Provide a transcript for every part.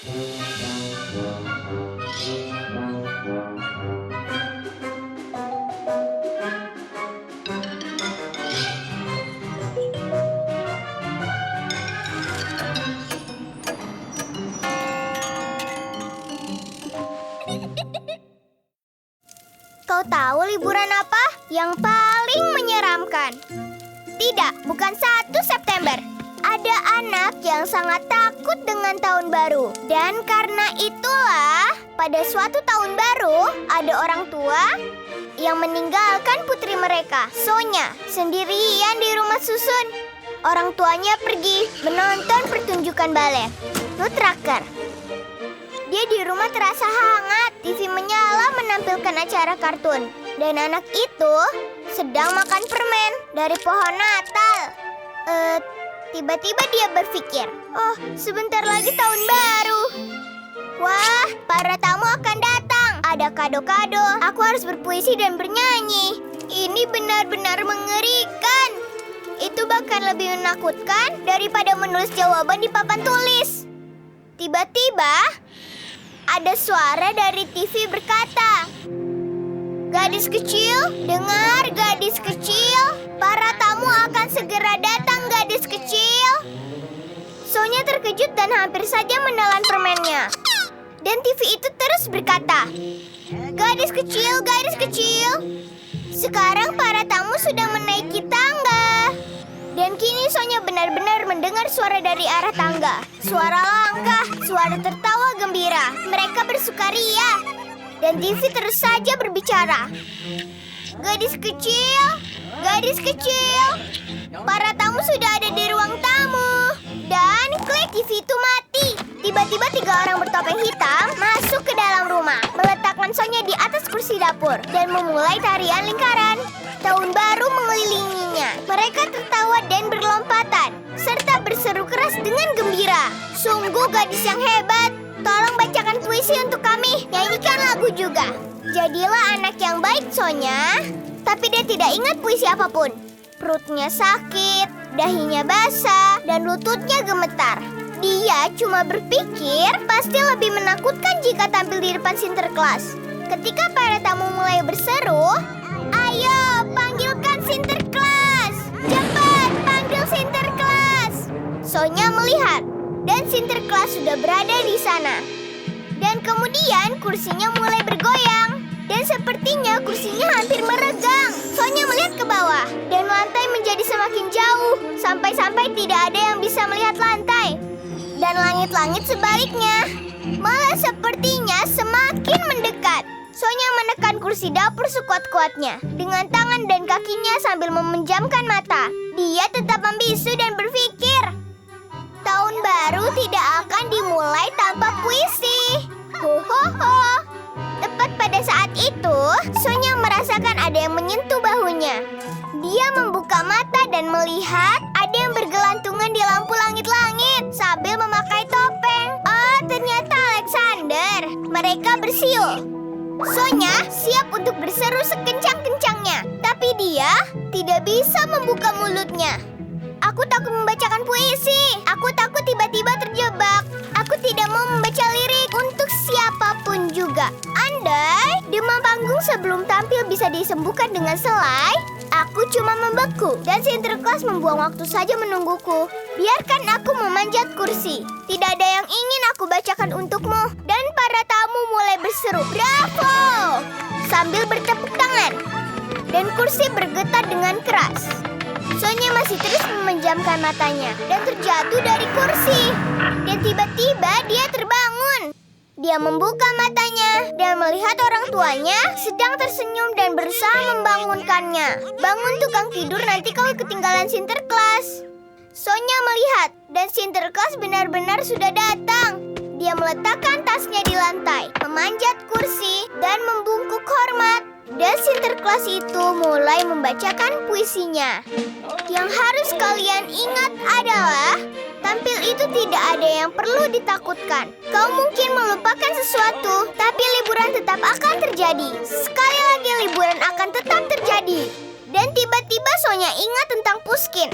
Kau tahu liburan apa yang paling menyeramkan? Tidak, bukan 1 September. Ada anak yang sangat takut dengan tahun baru. Dan karena itulah, pada suatu tahun baru, ada orang tua yang meninggalkan putri mereka, Sonya, sendirian di rumah susun. Orang tuanya pergi menonton pertunjukan balet, Nutcracker. Dia di rumah terasa hangat, TV menyala menampilkan acara kartun. Dan anak itu sedang makan permen dari pohon Natal. Tiba-tiba dia berpikir, oh, sebentar lagi tahun baru. Wah, para tamu akan datang. Ada kado-kado. Aku harus berpuisi dan bernyanyi. Ini benar-benar mengerikan. Itu bahkan lebih menakutkan daripada menulis jawaban di papan tulis. Tiba-tiba, ada suara dari TV berkata, "Gadis kecil, dengar gadis kecil, para tamu akan segera datang gadis kecil." Sonya terkejut dan hampir saja menelan permennya. Dan TV itu terus berkata, "Gadis kecil, sekarang para tamu sudah menaiki tangga." Dan kini Sonya benar-benar mendengar suara dari arah tangga. Suara langkah, suara tertawa gembira. Mereka bersukaria. Dan TV terus saja berbicara. Gadis kecil, para tamu sudah ada di ruang tamu." Dan klik, TV itu mati. Tiba-tiba 3 orang bertopeng hitam masuk ke dalam rumah, meletakkan Sonya di atas kursi dapur, dan memulai tarian lingkaran. Tahun baru mengelilinginya. Mereka tertawa dan berlompatan, serta berseru keras dengan gembira. "Sungguh gadis yang hebat. Tolong bacakan puisi untuk kami. Nyanyikan lagu juga." Jadilah anak yang baik Sonya. Tapi dia tidak ingat puisi apapun. Perutnya sakit, dahinya basah, dan lututnya gemetar. Dia cuma berpikir pasti lebih menakutkan jika tampil di depan Sinterklas. Ketika para tamu mulai berseru, "Ayo, panggilkan Sinterklas! Cepat, panggil Sinterklas!" Sonya melihat, dan Sinterklas sudah berada di sana. Dan kemudian kursinya mulai bergoyang. Dan sepertinya kursinya hampir meregang. Sonya melihat ke bawah, dan lantai menjadi semakin jauh, sampai-sampai tidak ada yang bisa melihat lantai. Dan langit-langit sebaliknya, malah sepertinya semakin mendekat. Sonya menekan kursi dapur sekuat-kuatnya dengan tangan dan kakinya sambil memejamkan mata. Dia tetap membisu dan berpikir, tahun baru tidak akan dimulai tanpa puisi. Ho. Tepat pada saat itu, Sonya merasakan ada yang menyentuh bahunya. Dia membuka mata dan melihat ada yang bergelantungan di lampu langit-langit sambil memakai topeng. Oh, ternyata Alexander. Mereka bersiul. Sonya siap untuk berseru sekencang-kencangnya, tapi dia tidak bisa membuka mulutnya. "Aku takut membacakan puisi. Aku takut tiba-tiba terjebak. Aku tidak mau membaca lirik untuk siapapun juga. Andai demam panggung sebelum tampil bisa disembuhkan dengan selai, aku cuma membeku dan Sinterklas membuang waktu saja menungguku. Biarkan aku memanjat kursi. Tidak ada yang ingin aku bacakan untukmu." Dan para tamu mulai berseru, "Bravo!" sambil bertepuk tangan. Dan kursi bergetar dengan keras. Sonya masih terus memejamkan matanya dan terjatuh dari kursi. Dan tiba-tiba dia terbangun. Dia membuka matanya dan melihat orang tuanya sedang tersenyum dan berusaha membangunkannya. "Bangun tukang tidur, nanti kau ketinggalan Sinterklas." Sonya melihat dan Sinterklas benar-benar sudah datang. Dia meletakkan tasnya di lantai, memanjat kursi, dan membungkuk hormat. Dan Sinterklas itu mulai membacakan puisinya. Yang harus kalian ingat adalah, tampil itu tidak ada yang perlu ditakutkan. Kau mungkin melupakan sesuatu, tapi liburan tetap akan terjadi. Sekali lagi liburan akan tetap terjadi. Dan tiba-tiba Sonya ingat tentang Puskin.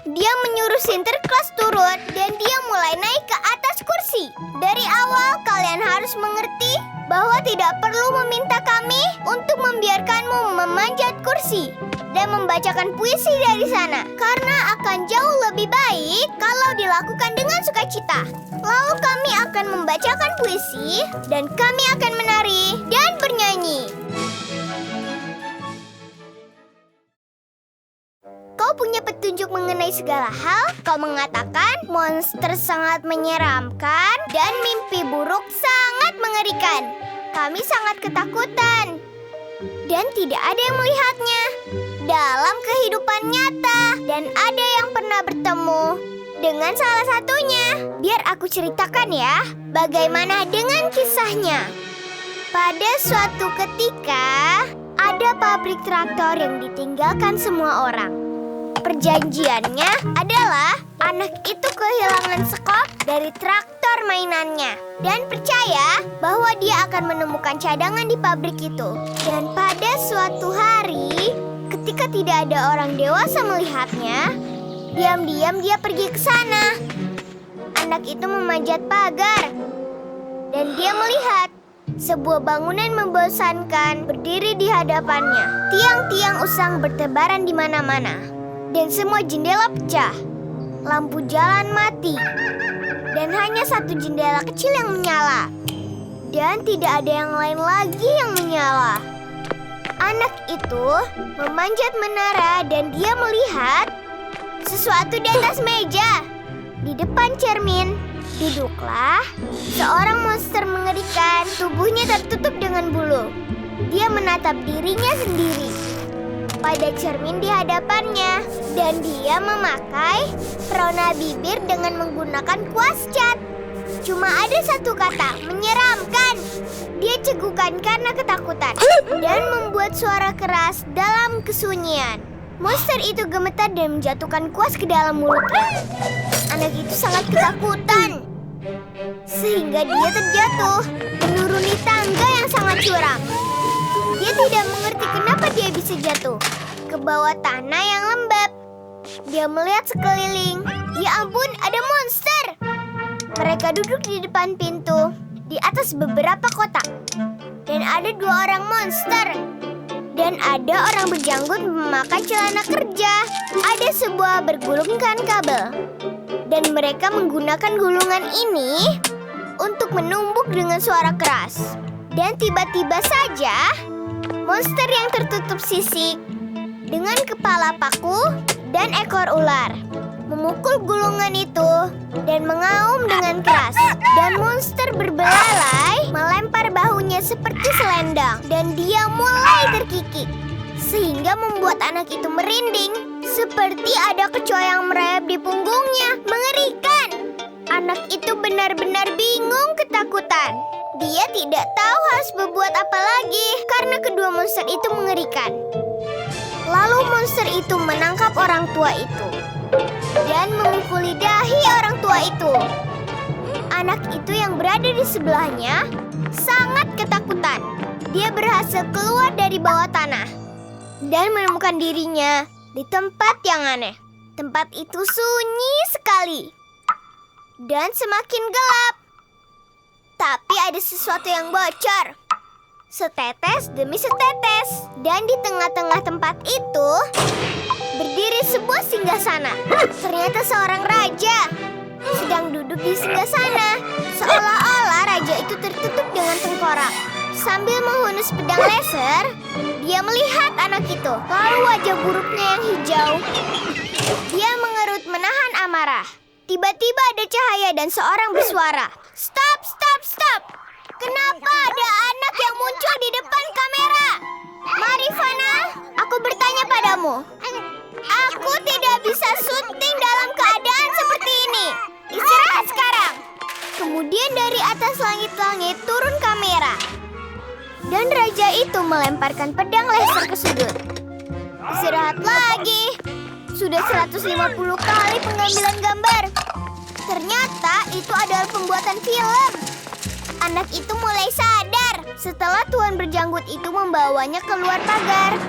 Dia menyuruh Sinterklas turun dan dia mulai naik ke atas kursi. Dari awal harus mengerti bahwa tidak perlu meminta kami untuk membiarkanmu memanjat kursi dan membacakan puisi dari sana, karena akan jauh lebih baik kalau dilakukan dengan sukacita. Lalu kami akan membacakan puisi dan kami akan menari dan bernyanyi. Kau punya petunjuk mengenai segala hal. Kau mengatakan monster sangat menyeramkan dan mimpi buruk sangat mengerikan. Kami sangat ketakutan dan tidak ada yang melihatnya dalam kehidupan nyata. Dan ada yang pernah bertemu dengan salah satunya. Biar aku ceritakan ya, bagaimana dengan kisahnya. Pada suatu ketika, ada pabrik traktor yang ditinggalkan semua orang. Perjanjiannya adalah anak itu kehilangan sekop dari traktor mainannya dan percaya bahwa dia akan menemukan cadangan di pabrik itu. Dan pada suatu hari, ketika tidak ada orang dewasa melihatnya, diam-diam dia pergi ke sana. Anak itu memanjat pagar dan dia melihat sebuah bangunan membosankan berdiri di hadapannya. Tiang-tiang usang bertebaran di mana-mana. Dan semua jendela pecah, lampu jalan mati, dan hanya satu jendela kecil yang menyala. Dan tidak ada yang lain lagi yang menyala. Anak itu memanjat menara dan dia melihat sesuatu di atas meja. Di depan cermin, duduklah seorang monster mengerikan. Tubuhnya tertutup dengan bulu. Dia menatap dirinya sendiri pada cermin di hadapannya, dan dia memakai perona bibir dengan menggunakan kuas cat. Cuma ada satu kata, menyeramkan. Dia cegukan karena ketakutan dan membuat suara keras dalam kesunyian. Monster itu gemetar dan menjatuhkan kuas ke dalam mulutnya. Anak itu sangat ketakutan sehingga dia terjatuh menuruni tangga yang sangat curam. Dia tidak mengerti kenapa dia bisa jatuh ke bawah tanah yang lembab. Dia melihat sekeliling. Ya ampun, ada monster. Mereka duduk di depan pintu, di atas beberapa kotak. Dan ada 2 orang monster. Dan ada orang berjanggut memakai celana kerja. Ada sebuah bergulungkan kabel. Dan mereka menggunakan gulungan ini untuk menumbuk dengan suara keras. Dan tiba-tiba saja monster yang tertutup sisik dengan kepala paku dan ekor ular memukul gulungan itu dan mengaum dengan keras. Dan monster berbelalai melempar bahunya seperti selendang dan dia mulai terkikik sehingga membuat anak itu merinding seperti ada kecoa yang merayap di punggungnya. Mengerikan. Anak itu benar-benar bingung ketakutan. Dia tidak tahu harus berbuat apa lagi karena kedua monster itu mengerikan. Lalu monster itu menangkap orang tua itu dan memukuli dahi orang tua itu. Anak itu yang berada di sebelahnya sangat ketakutan. Dia berhasil keluar dari bawah tanah dan menemukan dirinya di tempat yang aneh. Tempat itu sunyi sekali dan semakin gelap. Tapi ada sesuatu yang bocor. Setetes demi setetes. Dan di tengah-tengah tempat itu berdiri sebuah singgasana. Ternyata seorang raja sedang duduk di singgasana. Seolah-olah raja itu tertutup dengan tengkorak. Sambil menghunus pedang laser, dia melihat anak itu. Lalu wajah buruknya yang hijau. Dia mengerut menahan amarah. Tiba-tiba ada cahaya dan seorang bersuara. Stop, stop, stop. Kenapa ada anak yang muncul di depan kamera? Marifana, aku bertanya padamu. Aku tidak bisa syuting dalam keadaan seperti ini. Istirahat sekarang. Kemudian dari atas langit-langit turun kamera. Dan raja itu melemparkan pedang laser ke sudut. Istirahat lagi. Sudah 150 kali pengambilan gambar. Ternyata itu adalah pembuatan film. Anak itu mulai sadar setelah tuan berjanggut itu membawanya keluar pagar.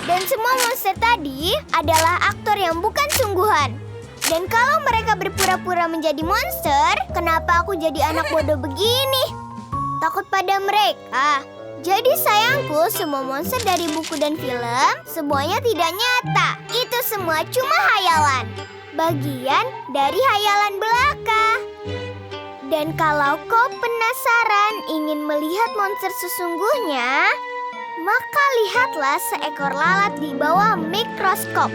Dan semua monster tadi adalah aktor yang bukan sungguhan. Dan kalau mereka berpura-pura menjadi monster, kenapa aku jadi anak bodoh begini? takut pada mereka. Jadi sayangku, semua monster dari buku dan film, semuanya tidak nyata. Itu semua cuma hayalan. Bagian dari hayalan belaka. Dan kalau kau penasaran ingin melihat monster sesungguhnya, maka lihatlah seekor lalat di bawah mikroskop.